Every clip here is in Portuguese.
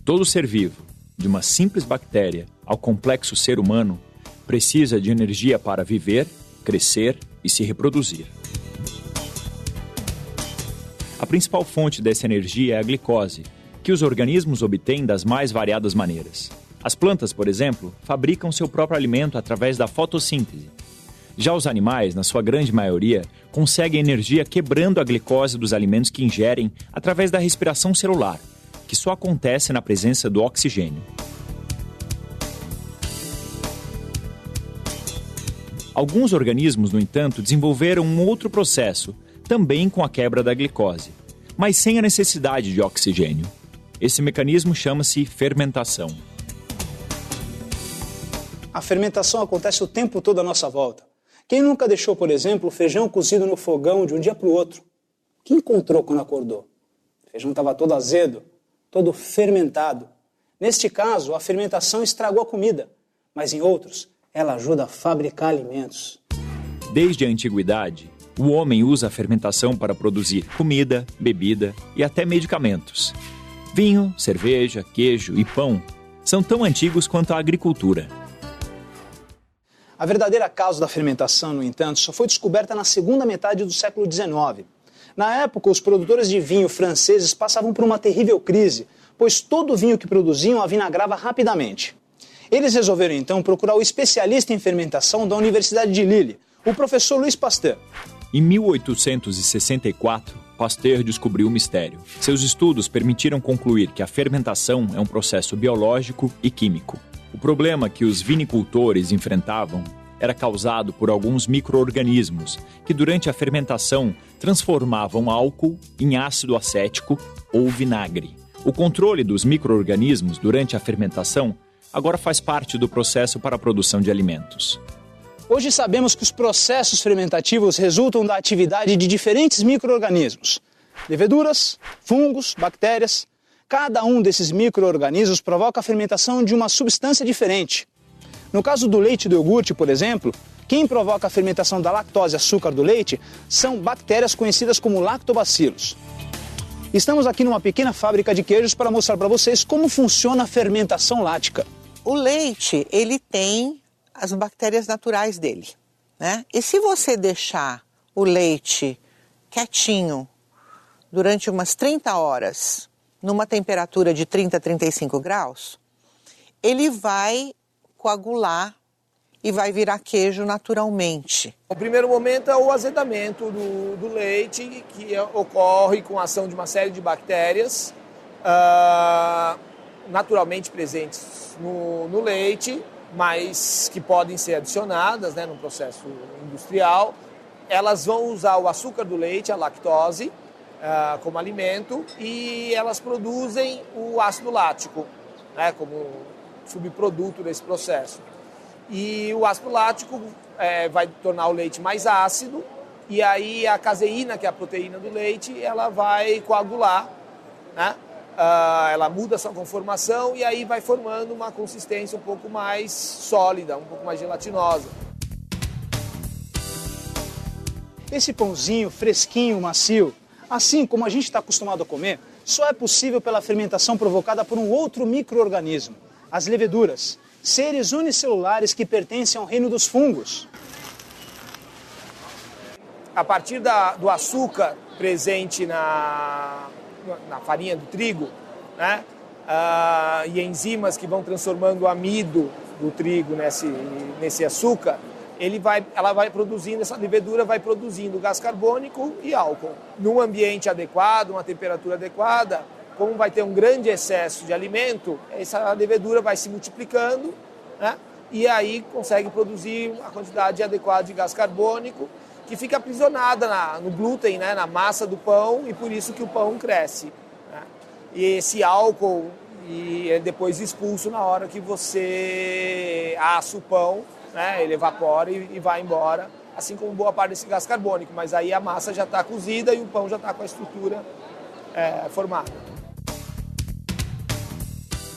Todo ser vivo, de uma simples bactéria ao complexo ser humano, precisa de energia para viver, crescer e se reproduzir. A principal fonte dessa energia é a glicose, que os organismos obtêm das mais variadas maneiras. As plantas, por exemplo, fabricam seu próprio alimento através da fotossíntese. Já os animais, na sua grande maioria, conseguem energia quebrando a glicose dos alimentos que ingerem através da respiração celular, que só acontece na presença do oxigênio. Alguns organismos, no entanto, desenvolveram um outro processo, também com a quebra da glicose, mas sem a necessidade de oxigênio. Esse mecanismo chama-se fermentação. A fermentação acontece o tempo todo à nossa volta. Quem nunca deixou, por exemplo, o feijão cozido no fogão de um dia para o outro? O que encontrou quando acordou? O feijão estava todo azedo, todo fermentado. Neste caso, a fermentação estragou a comida, mas em outros, ela ajuda a fabricar alimentos. Desde a antiguidade, o homem usa a fermentação para produzir comida, bebida e até medicamentos. Vinho, cerveja, queijo e pão são tão antigos quanto a agricultura. A verdadeira causa da fermentação, no entanto, só foi descoberta na segunda metade do século XIX. Na época, os produtores de vinho franceses passavam por uma terrível crise, pois todo o vinho que produziam avinagrava rapidamente. Eles resolveram então procurar o especialista em fermentação da Universidade de Lille, o professor Louis Pasteur. Em 1864, Pasteur descobriu o mistério. Seus estudos permitiram concluir que a fermentação é um processo biológico e químico. O problema que os vinicultores enfrentavam era causado por alguns micro-organismos que, durante a fermentação, transformavam álcool em ácido acético ou vinagre. O controle dos micro-organismos durante a fermentação agora faz parte do processo para a produção de alimentos. Hoje sabemos que os processos fermentativos resultam da atividade de diferentes micro-organismos. Leveduras, fungos, bactérias. Cada um desses micro-organismos provoca a fermentação de uma substância diferente. No caso do leite e do iogurte, por exemplo, quem provoca a fermentação da lactose e açúcar do leite são bactérias conhecidas como lactobacilos. Estamos aqui numa pequena fábrica de queijos para mostrar para vocês como funciona a fermentação lática. O leite, ele tem as bactérias naturais dele, né? E se você deixar o leite quietinho durante umas 30 horas, numa temperatura de 30 a 35 graus, ele vai coagular e vai virar queijo naturalmente. O primeiro momento é o azedamento do leite, que ocorre com a ação de uma série de bactérias naturalmente presentes no leite, mas que podem ser adicionadas, né, no processo industrial. Elas vão usar o açúcar do leite, a lactose, como alimento, e elas produzem o ácido lático, né, como subproduto desse processo. E o ácido lático vai tornar o leite mais ácido, e aí a caseína, que é a proteína do leite, ela vai coagular, né? Ela muda a sua conformação e aí vai formando uma consistência um pouco mais sólida, um pouco mais gelatinosa. Esse pãozinho fresquinho, macio, assim como a gente está acostumado a comer, só é possível pela fermentação provocada por um outro micro-organismo, as leveduras, seres unicelulares que pertencem ao reino dos fungos. A partir do açúcar presente na farinha do trigo, né? E enzimas que vão transformando o amido do trigo nesse açúcar, ela vai produzindo, essa levedura vai produzindo gás carbônico e álcool. Num ambiente adequado, uma temperatura adequada, como vai ter um grande excesso de alimento, essa levedura vai se multiplicando, né? E aí consegue produzir a quantidade adequada de gás carbônico, que fica aprisionada no glúten, né, na massa do pão, e por isso que o pão cresce, né? E esse álcool é depois expulso na hora que você assa o pão, né, ele evapora e vai embora, assim como boa parte desse gás carbônico, mas aí a massa já está cozida e o pão já está com a estrutura formada.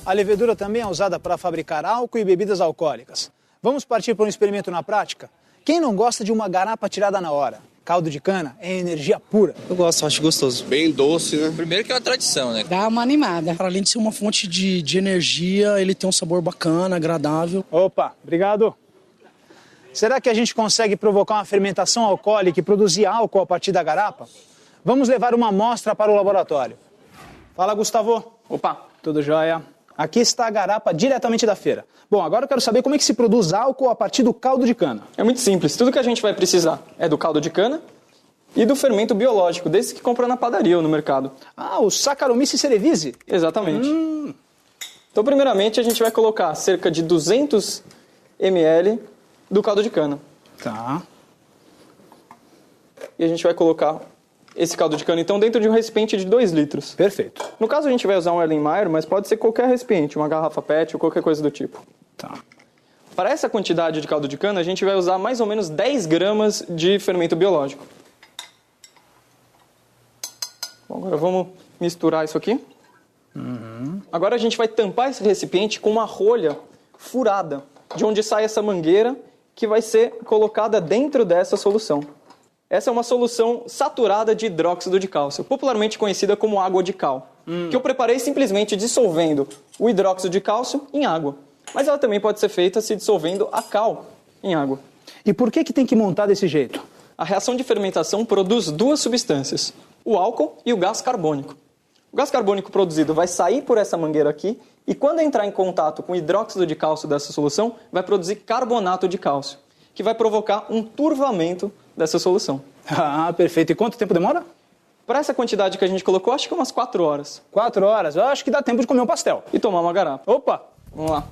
A levedura também é usada para fabricar álcool e bebidas alcoólicas. Vamos partir para um experimento na prática? Quem não gosta de uma garapa tirada na hora? caldo de cana é energia pura. Eu gosto, acho gostoso. Bem doce, né? Primeiro que é uma tradição, né? Dá uma animada. Para além de ser uma fonte de energia, ele tem um sabor bacana, agradável. Opa, obrigado. Será que a gente consegue provocar uma fermentação alcoólica e produzir álcool a partir da garapa? Vamos levar uma amostra para o laboratório. Fala, Gustavo. Opa. Tudo jóia? Aqui está a garapa diretamente da feira. Bom, agora eu quero saber como é que se produz álcool a partir do caldo de cana. É muito simples. Tudo que a gente vai precisar é do caldo de cana e do fermento biológico, desse que compra na padaria ou no mercado. Ah, o Saccharomyces cerevisiae. Exatamente. Então, primeiramente, a gente vai colocar cerca de 200 ml do caldo de cana. Tá. E a gente vai colocar esse caldo de cana, então, dentro de um recipiente de 2 litros. Perfeito. No caso, a gente vai usar um Erlenmeyer, mas pode ser qualquer recipiente, uma garrafa PET ou qualquer coisa do tipo. Tá. Para essa quantidade de caldo de cana, a gente vai usar mais ou menos 10 gramas de fermento biológico. Bom, agora vamos misturar isso aqui. Agora a gente vai tampar esse recipiente com uma rolha furada, de onde sai essa mangueira que vai ser colocada dentro dessa solução. Essa é uma solução saturada de hidróxido de cálcio, popularmente conhecida como água de cal, que eu preparei simplesmente dissolvendo o hidróxido de cálcio em água. Mas ela também pode ser feita se dissolvendo a cal em água. E por que tem que montar desse jeito? A reação de fermentação produz 2 substâncias, o álcool e o gás carbônico. O gás carbônico produzido vai sair por essa mangueira aqui e quando entrar em contato com o hidróxido de cálcio dessa solução, vai produzir carbonato de cálcio, que vai provocar um turvamento dessa solução. Ah, perfeito. E quanto tempo demora? Para essa quantidade que a gente colocou, acho que umas 4 horas. 4 horas? Eu acho que dá tempo de comer um pastel. E tomar uma garapa. Opa! Vamos lá.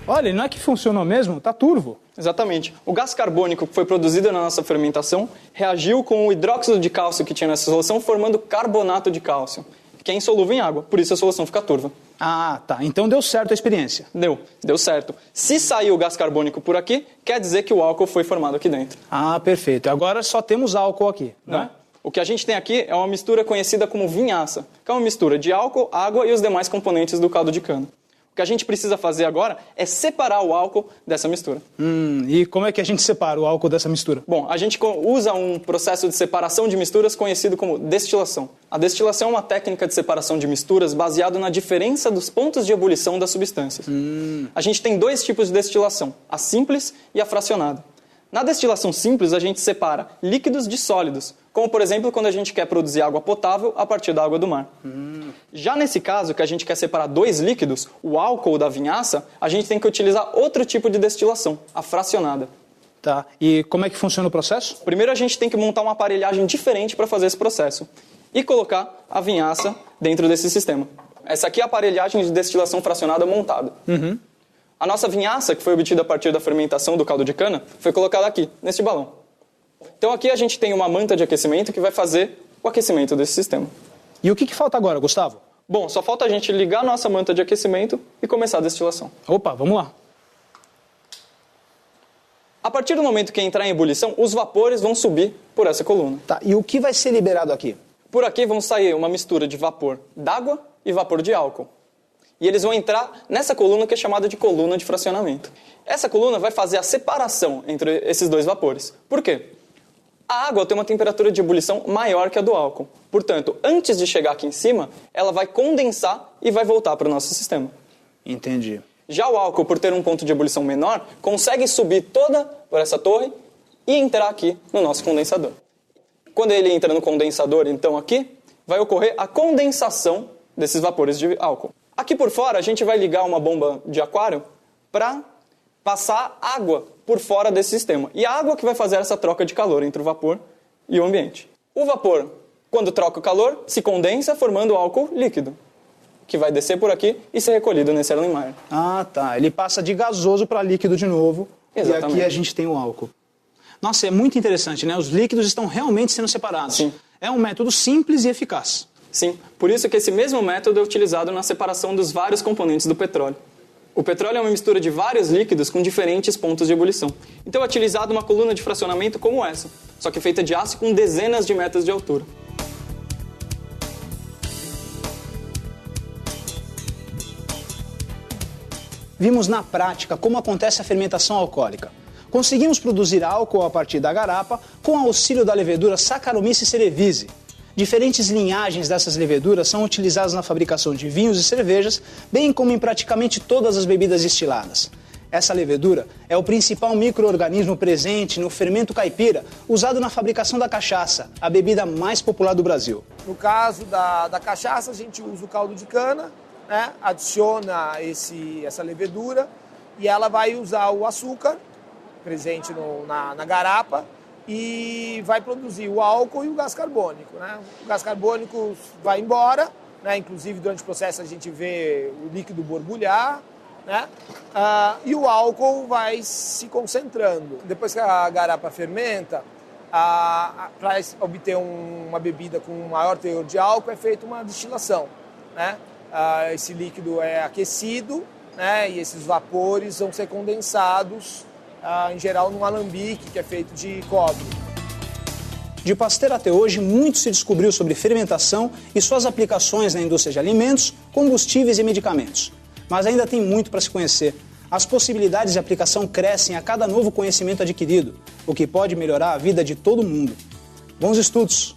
Olha, não é que funcionou mesmo? Tá turvo. Exatamente. O gás carbônico que foi produzido na nossa fermentação reagiu com o hidróxido de cálcio que tinha nessa solução, formando carbonato de cálcio, que é insolúvel em água, por isso a solução fica turva. Ah, tá. Então deu certo a experiência. Deu certo. Se saiu o gás carbônico por aqui, quer dizer que o álcool foi formado aqui dentro. Ah, perfeito. Agora só temos álcool aqui, né? O que a gente tem aqui é uma mistura conhecida como vinhaça, que é uma mistura de álcool, água e os demais componentes do caldo de cana. O que a gente precisa fazer agora é separar o álcool dessa mistura. E como é que a gente separa o álcool dessa mistura? Bom, a gente usa um processo de separação de misturas conhecido como destilação. A destilação é uma técnica de separação de misturas baseado na diferença dos pontos de ebulição das substâncias. A gente tem 2 tipos de destilação, a simples e a fracionada. Na destilação simples, a gente separa líquidos de sólidos, como, por exemplo, quando a gente quer produzir água potável a partir da água do mar. Já nesse caso, que a gente quer separar 2 líquidos, o álcool da vinhaça, a gente tem que utilizar outro tipo de destilação, a fracionada. Tá. E como é que funciona o processo? Primeiro, a gente tem que montar uma aparelhagem diferente para fazer esse processo e colocar a vinhaça dentro desse sistema. Essa aqui é a aparelhagem de destilação fracionada montada. A nossa vinhaça, que foi obtida a partir da fermentação do caldo de cana, foi colocada aqui, nesse balão. Então aqui a gente tem uma manta de aquecimento que vai fazer o aquecimento desse sistema. E o que falta agora, Gustavo? Bom, só falta a gente ligar a nossa manta de aquecimento e começar a destilação. Opa, vamos lá. A partir do momento que entrar em ebulição, os vapores vão subir por essa coluna. Tá, e o que vai ser liberado aqui? Por aqui vão sair uma mistura de vapor d'água e vapor de álcool. E eles vão entrar nessa coluna que é chamada de coluna de fracionamento. Essa coluna vai fazer a separação entre esses 2 vapores. Por quê? A água tem uma temperatura de ebulição maior que a do álcool. Portanto, antes de chegar aqui em cima, ela vai condensar e vai voltar para o nosso sistema. Entendi. Já o álcool, por ter um ponto de ebulição menor, consegue subir toda por essa torre e entrar aqui no nosso condensador. Quando ele entra no condensador, então aqui, vai ocorrer a condensação desses vapores de álcool. Aqui por fora, a gente vai ligar uma bomba de aquário para passar água por fora desse sistema. E a água que vai fazer essa troca de calor entre o vapor e o ambiente. O vapor, quando troca o calor, se condensa formando álcool líquido, que vai descer por aqui e ser recolhido nesse Erlenmeyer. Ah, tá. Ele passa de gasoso para líquido de novo. Exatamente. E aqui a gente tem o álcool. Nossa, é muito interessante, né? Os líquidos estão realmente sendo separados. Sim. É um método simples e eficaz. Sim, por isso que esse mesmo método é utilizado na separação dos vários componentes do petróleo. O petróleo é uma mistura de vários líquidos com diferentes pontos de ebulição. Então é utilizado uma coluna de fracionamento como essa, só que feita de aço com dezenas de metros de altura. vimos na prática como acontece a fermentação alcoólica. Conseguimos produzir álcool a partir da garapa com auxílio da levedura Saccharomyces cerevisiae. Diferentes linhagens dessas leveduras são utilizadas na fabricação de vinhos e cervejas, bem como em praticamente todas as bebidas destiladas. Essa levedura é o principal micro-organismo presente no fermento caipira, usado na fabricação da cachaça, a bebida mais popular do Brasil. No caso da cachaça, a gente usa o caldo de cana, né? Adiciona essa levedura e ela vai usar o açúcar presente na garapa e vai produzir o álcool e o gás carbônico, né? O gás carbônico vai embora, né? Inclusive durante o processo a gente vê o líquido borbulhar, né? E o álcool vai se concentrando. Depois que a garapa fermenta, para obter uma bebida com maior teor de álcool é feita uma destilação, né? Esse líquido é aquecido, né? E esses vapores vão ser condensados, em geral num alambique que é feito de cobre. De Pasteur até hoje, muito se descobriu sobre fermentação e suas aplicações na indústria de alimentos, combustíveis e medicamentos. Mas ainda tem muito para se conhecer. As possibilidades de aplicação crescem a cada novo conhecimento adquirido, o que pode melhorar a vida de todo mundo. Bons estudos!